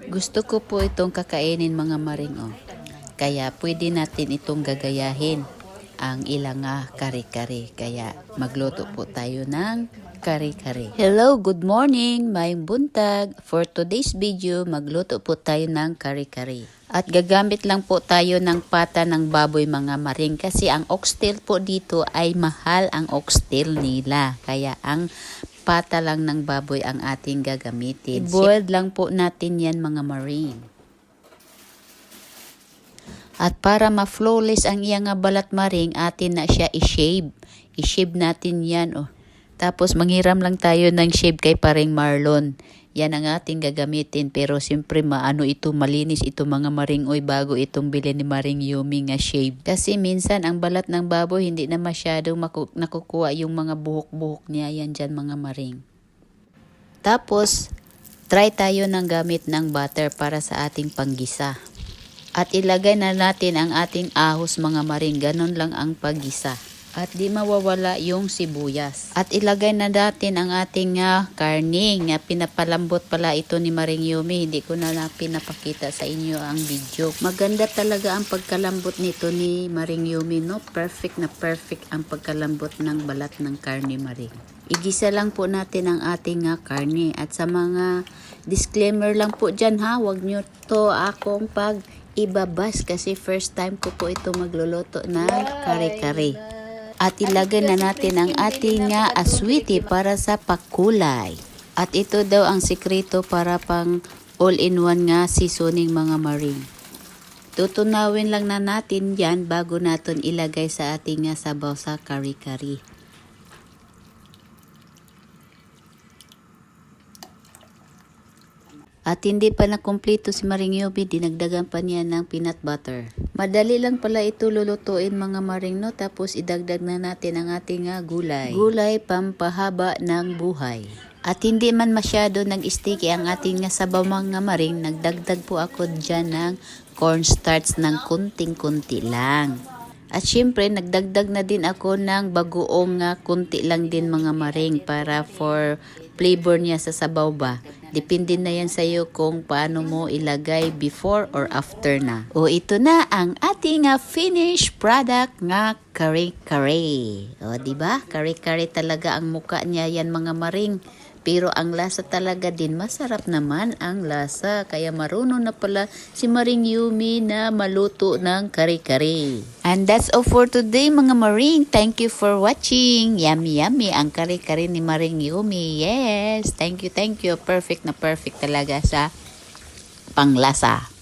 Gusto ko po itong kakainin mga maring oh. Kaya pwede natin itong gagayahin ang ilang kare-kare. Kaya magluto po tayo ng kare-kare. Hello, good morning, maayong buntag. For today's video, magluto po tayo ng kare-kare. At gagamit lang po tayo ng pata ng baboy mga maring kasi ang oxtail po dito ay mahal ang oxtail nila. Kaya ang pata lang ng baboy ang ating gagamitin. I-boiled lang po natin yan mga maring. At para ma-flawless ang iyang balat maring, atin na siya i-shave. I-shave natin yan oh. Tapos manghiram lang tayo ng shave kay paring Marlon. Yan ang ating gagamitin. Pero siyempre malinis ito mga maring oy bago itong bilhin ni Maring Yumi nga shave. Kasi minsan ang balat ng baboy hindi na masyadong nakukuha yung mga buhok-buhok niya. Yan dyan mga maring. Tapos try tayo ng gamit ng butter para sa ating panggisa. At ilagay na natin ang ating ahos mga maring. Ganon lang ang paggisa. At di mawawala yung sibuyas. At ilagay na natin ang ating karne. Pinapalambot pala ito ni Maring Yumi. Hindi ko na pinapakita sa inyo ang video. Maganda talaga ang pagkalambot nito ni Maring Yumi. No? Perfect na perfect ang pagkalambot ng balat ng karne maring. Igisa lang po natin ang ating karne. At sa mga disclaimer lang po dyan ha. Huwag nyo to akong ibabas kasi first time ko po ito magluluto ng kare-kare. At ilagay na natin ang ating aswiti para sa pakulay. At ito daw ang sikreto para pang all-in-one seasoning mga maring. Tutunawin lang na natin yan bago natin ilagay sa ating sabaw sa kare-kare. At hindi pa nakumpleto si Maring Yumi, dinagdagan pa niya ng peanut butter. Madali lang pala ito lulutuin mga maring no, tapos idagdag na natin ang ating gulay. Gulay pampahaba ng buhay. At hindi man masyado nag-sticky ang ating sabaw mga maring, nagdagdag po ako dyan ng cornstarch ng kunting-kunti lang. At syempre nagdagdag na din ako ng bagoong kunti lang din mga maring para for flavor niya sa sabaw ba. Depende na yan sa iyo kung paano mo ilagay before or after na. O ito na ang ating finished product nga kare-kare. O diba? Kare-kare talaga ang muka niya yan mga maring. Pero ang lasa talaga din, masarap naman ang lasa. Kaya marunong na pala si Maring Yumi na maluto ng kare-kare. And that's all for today mga maring. Thank you for watching. Yummy yummy ang kare-kare ni Maring Yumi. Yes, thank you, thank you. Perfect na perfect talaga sa panglasa.